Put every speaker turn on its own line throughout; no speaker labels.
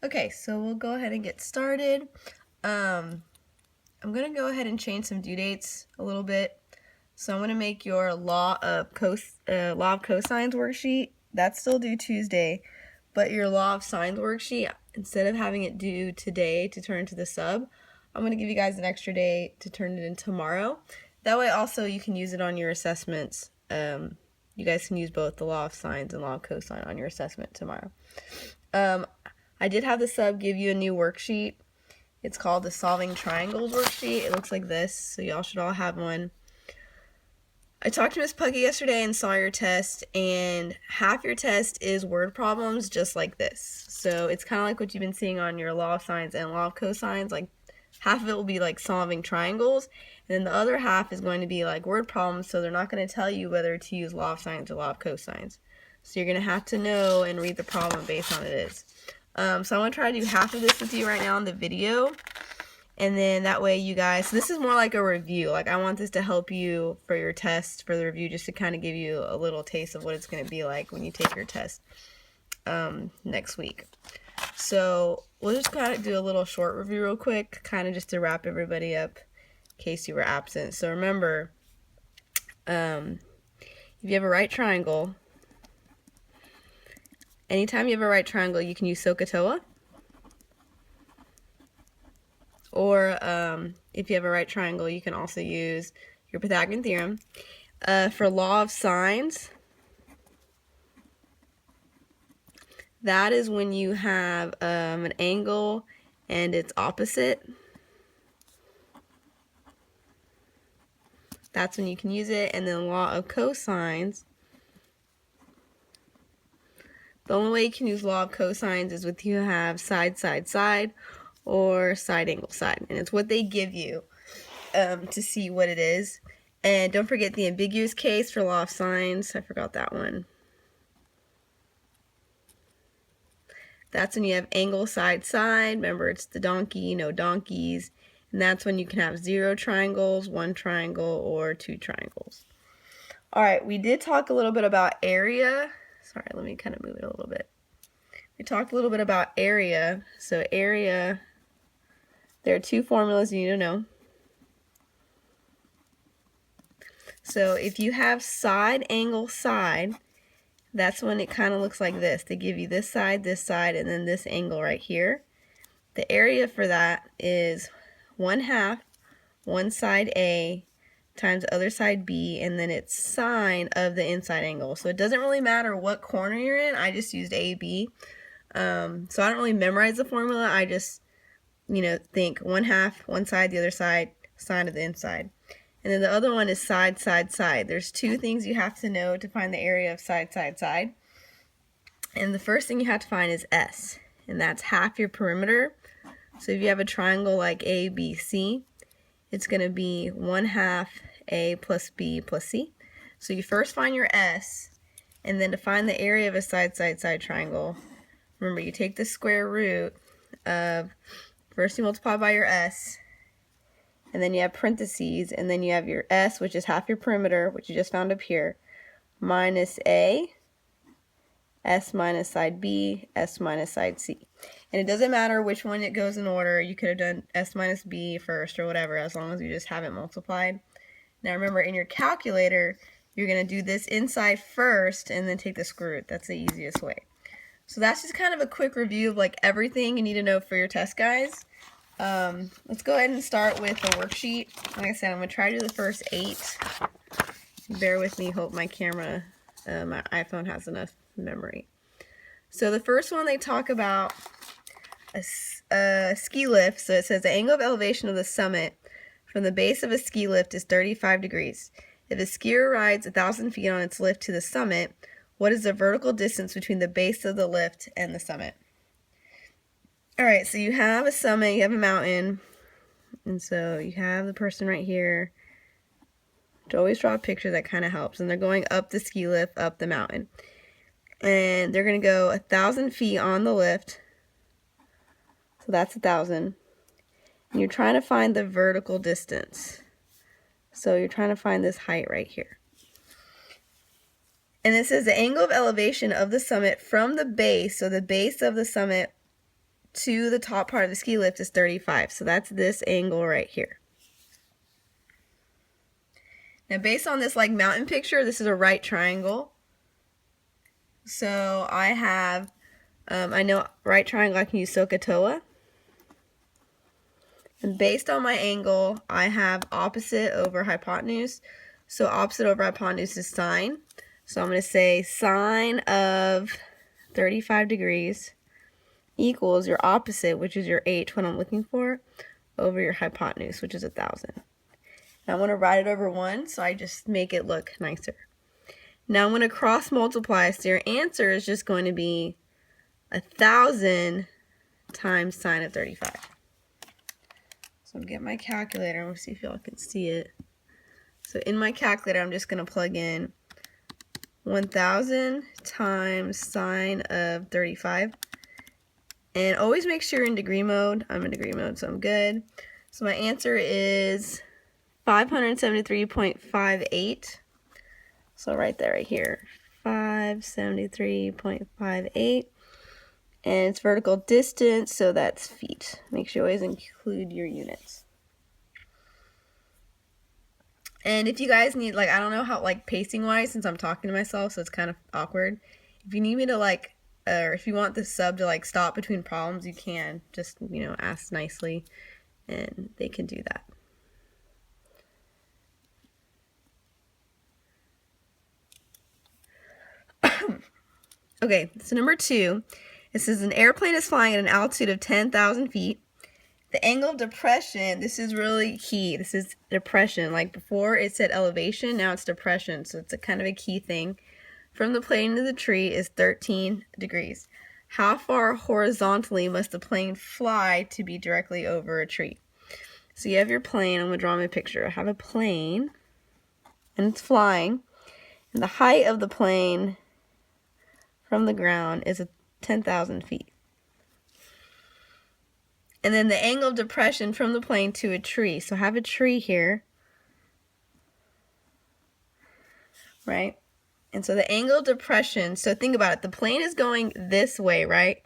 Okay, so we'll go ahead and get started. I'm going to go ahead and change some due dates a little bit. So I'm going to make your law of cosines worksheet. That's still due Tuesday, but your law of sines worksheet, instead of having it due today to turn to the sub, I'm going to give you guys an extra day to turn it in tomorrow. That way also you can use it on your assessments. You guys can use both the law of sines and law of cosine on your assessment tomorrow. I did have the sub give you a new worksheet. It's called the Solving Triangles worksheet. It looks like this, so y'all should all have one. I talked to Miss Puggy yesterday and saw your test, and half your test is word problems just like this. So it's kind of like what you've been seeing on your law of sines and law of cosines. Like half of it will be like solving triangles, and then the other half is going to be like word problems, so they're not going to tell you whether to use law of sines or law of cosines. So you're going to have to know and read the problem based on it is. So I'm going to try to do half of this with you right now in the video. And then that way you guys, so this is more like a review. Like I want this to help you for your test, for the review, just to kind of give you a little taste of what it's going to be like when you take your test next week. So we'll just kind of do a little short review real quick, kind of just to wrap everybody up in case you were absent. So remember, if you have a right triangle, anytime you have a right triangle, you can use SOHCAHTOA. Or if you have a right triangle, you can also use your Pythagorean theorem. For law of sines, that is when you have an angle and its opposite. That's when you can use it. And then law of cosines, the only way you can use law of cosines is if you have side, side, side, or side, angle, side. And it's what they give you to see what it is. And don't forget the ambiguous case for law of sines. I forgot that one. That's when you have angle, side, side. Remember, it's the donkey, no donkeys. And that's when you can have 0 triangles, 1 triangle, or 2 triangles. All right, we did talk a little bit about area. Sorry, let me kind of move it a little bit. We talked a little bit about area. So area, there are 2 formulas you need to know. So if you have side, angle, side, that's when it kind of looks like this. They give you this side, and then this angle right here. The area for that is 1/2 one side A times the other side B, and then it's sine of the inside angle. So it doesn't really matter what corner you're in. I just used AB. So I don't really memorize the formula. I just, think 1/2 one side, the other side, sine of the inside. And then the other one is side, side, side. There's 2 things you have to know to find the area of side, side, side. And the first thing you have to find is S, and that's half your perimeter. So if you have a triangle like ABC, it's going to be 1/2 A plus B plus C. So you first find your S, and then to find the area of a side, side, side triangle, remember you take the square root of, first you multiply by your S, and then you have parentheses, and then you have your S, which is half your perimeter, which you just found up here, minus A, S minus side B, S minus side C. And it doesn't matter which one it goes in order. You could have done S minus B first or whatever, as long as you just have it multiplied. Now remember, in your calculator, you're going to do this inside first and then take the square root. That's the easiest way. So that's just kind of a quick review of like everything you need to know for your test, guys. Let's go ahead and start with the worksheet. Like I said, I'm going to try to do the first 8. Bear with me. Hope my camera, my iPhone has enough memory. So the first one, they talk about a ski lift. So it says the angle of elevation of the summit from the base of a ski lift is 35 degrees. If a skier rides 1,000 feet on its lift to the summit, what is the vertical distance between the base of the lift and the summit? All right, so you have a summit, you have a mountain, and so you have the person right here. To always draw a picture that kind of helps. And they're going up the ski lift, up the mountain. And they're going to go 1,000 feet on the lift. So that's 1,000. And you're trying to find the vertical distance. So you're trying to find this height right here. And it says the angle of elevation of the summit from the base, so the base of the summit to the top part of the ski lift is 35. So that's this angle right here. Now based on this like mountain picture, this is a right triangle. So I have, I know right triangle, I can use SOHCAHTOA. And based on my angle, I have opposite over hypotenuse. So opposite over hypotenuse is sine. So I'm going to say sine of 35 degrees equals your opposite, which is your h, what I'm looking for, over your hypotenuse, which is 1,000. Now I'm going to write it over 1, so I just make it look nicer. Now I'm going to cross multiply, so your answer is just going to be 1,000 times sine of 35. So I'm going to get my calculator, and we'll see if y'all can see it. So in my calculator, I'm just going to plug in 1,000 times sine of 35. And always make sure you're in degree mode. I'm in degree mode, so I'm good. So my answer is 573.58. So right there, right here, 573.58. And it's vertical distance, so that's feet. Make sure you always include your units. And if you guys need, like, I don't know how, like, pacing wise, since I'm talking to myself, so it's kind of awkward. If you need me to, like, or if you want the sub to, like, stop between problems, you can. Just, you know, ask nicely, and they can do that. Okay, so number 2, it says an airplane is flying at an altitude of 10,000 feet. The angle of depression, this is really key. This is depression. Like before it said elevation, now it's depression. So it's a kind of a key thing. From the plane to the tree is 13 degrees. How far horizontally must the plane fly to be directly over a tree? So you have your plane. I'm going to draw my picture. I have a plane, and it's flying. And the height of the plane from the ground is 10,000 feet. And then the angle of depression from the plane to a tree. So I have a tree here, right? And so the angle of depression, so think about it. The plane is going this way, right?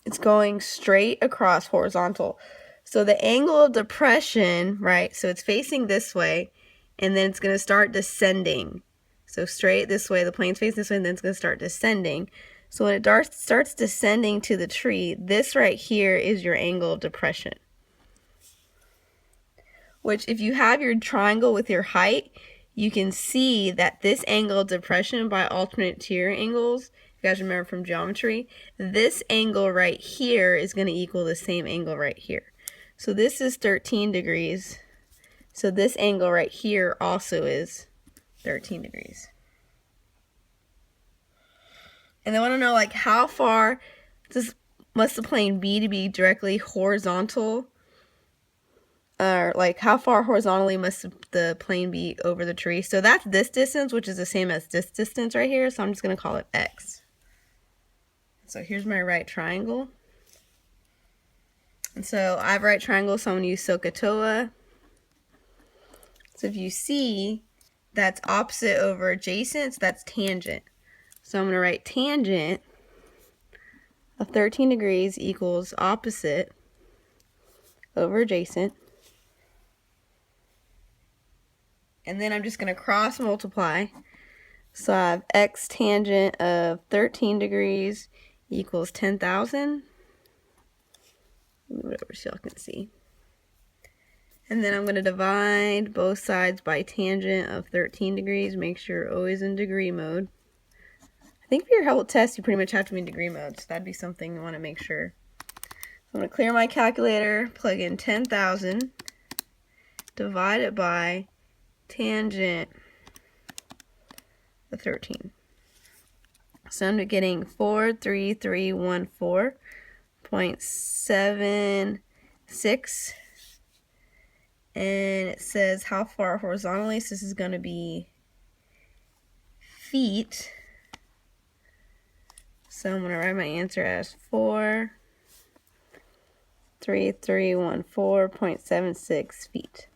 It's going straight across horizontal. So the angle of depression, right? So it's facing this way, and then it's going to start descending. So straight this way, the plane's facing this way, and then it's going to start descending. So when it starts descending to the tree, this right here is your angle of depression. Which, if you have your triangle with your height, you can see that this angle of depression by alternate interior angles, if you guys remember from geometry, this angle right here is going to equal the same angle right here. So this is 13 degrees. So this angle right here also is 13 degrees. And they want to know, like, how far must the plane be to be directly horizontal? Or, like, how far horizontally must the plane be over the tree? So that's this distance, which is the same as this distance right here. So I'm just going to call it x. So here's my right triangle. And so I have a right triangle, so I'm going to use SOHCAHTOA. So if you see, that's opposite over adjacent, so that's tangent. So I'm going to write tangent of 13 degrees equals opposite over adjacent. And then I'm just going to cross multiply. So I have x tangent of 13 degrees equals 10,000. Move it over so y'all can see. And then I'm going to divide both sides by tangent of 13 degrees. Make sure you're always in degree mode. I think for your health test, you pretty much have to be in degree mode, so that'd be something you want to make sure. So I'm going to clear my calculator, plug in 10,000, divide it by tangent of 13. So I'm getting 43314.76. And it says how far horizontally, so this is going to be feet. So I'm going to write my answer as 43314.76 feet.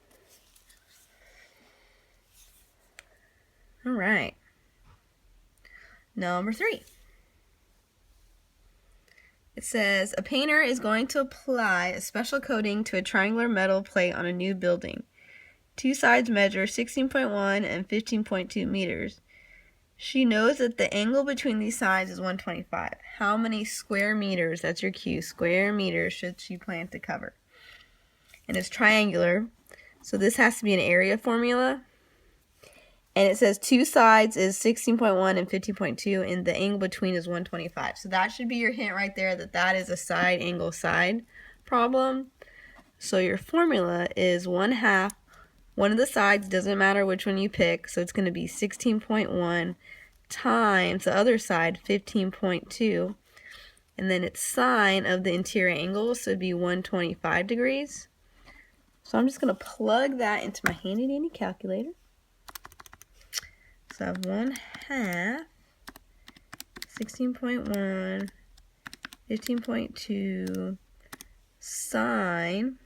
All right. Number 3. It says, a painter is going to apply a special coating to a triangular metal plate on a new building. Two sides measure 16.1 and 15.2 meters. She knows that the angle between these sides is 125. How many square meters, that's your cue, square meters should she plan to cover? And it's triangular, so this has to be an area formula. And it says two sides is 16.1 and 15.2, and the angle between is 125. So that should be your hint right there that that is a side angle side problem. So your formula is 1/2. One of the sides, doesn't matter which one you pick, so it's going to be 16.1 times the other side, 15.2. And then it's sine of the interior angle, so it'd be 125 degrees. So I'm just going to plug that into my handy dandy calculator. So I have 1/2, 16.1, 15.2, sine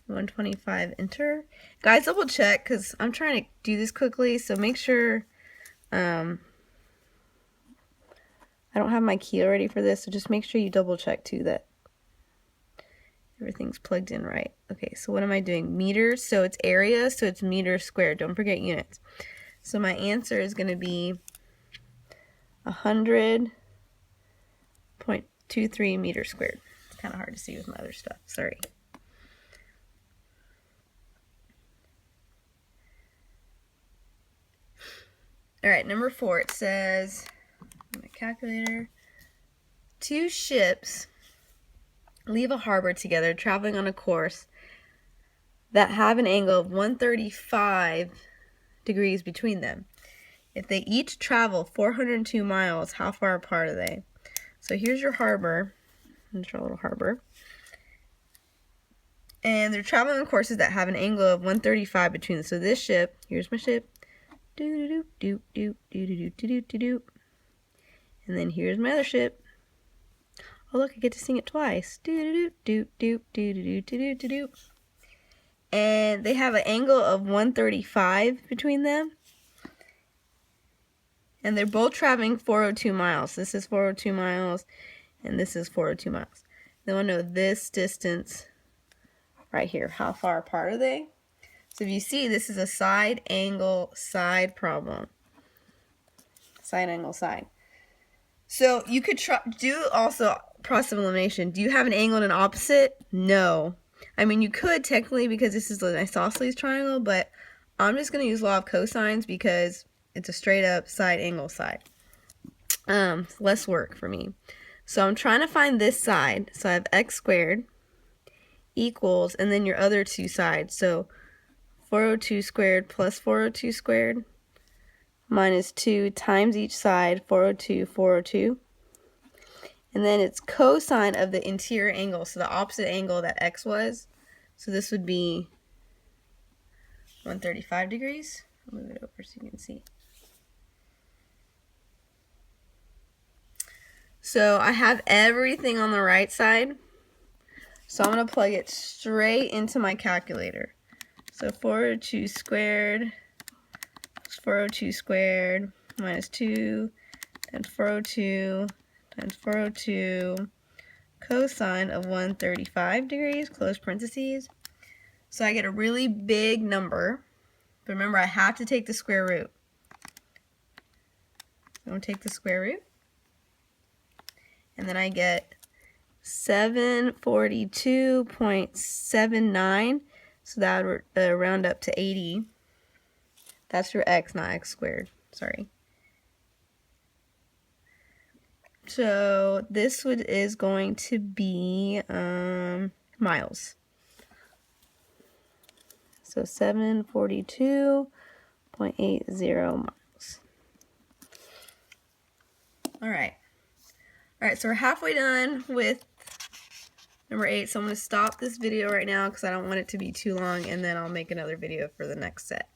125, enter. Guys, double check because I'm trying to do this quickly, so make sure I don't have my key ready for this, so just make sure you double check too that everything's plugged in right. Okay, so what am I doing? Meters, so it's area, so it's meters squared. Don't forget units. So my answer is going to be 100.23 meters squared. It's kind of hard to see with my other stuff. Sorry. All right, number 4, it says, my calculator, 2 ships leave a harbor together traveling on a course that have an angle of 135 degrees between them. If they each travel 402 miles, how far apart are they? So here's your harbor. Here's our little harbor. And they're traveling on courses that have an angle of 135 between them. So this ship, here's my ship. And then here's my other ship. Oh look, I get to sing it twice. And they have an angle of 135 between them. And they're both traveling 402 miles. This is 402 miles, and this is 402 miles. They want to know this distance right here. How far apart are they? So if you see, this is a side angle side problem. Side angle side. So you could do also process of elimination. Do you have an angle and an opposite? No. I mean, you could technically because this is an isosceles triangle, but I'm just going to use law of cosines because it's a straight up side angle side. Less work for me. So I'm trying to find this side. So I have x squared equals, and then your other two sides. So 402 squared plus 402 squared minus 2 times each side, 402, 402. And then it's cosine of the interior angle, so the opposite angle that x was. So this would be 135 degrees. I'll move it over so you can see. So I have everything on the right side. So I'm going to plug it straight into my calculator. So 402 squared is 402 squared minus 2 times 402 times 402 cosine of 135 degrees, close parentheses. So I get a really big number. But remember, I have to take the square root. So I'm going to take the square root. And then I get 742.79. So that would round up to 80. That's your x, not x squared. Sorry. So this is going to be miles. So 742.80 miles. All right. All right, so we're halfway done with number 8. So I'm going to stop this video right now because I don't want it to be too long, and then I'll make another video for the next set.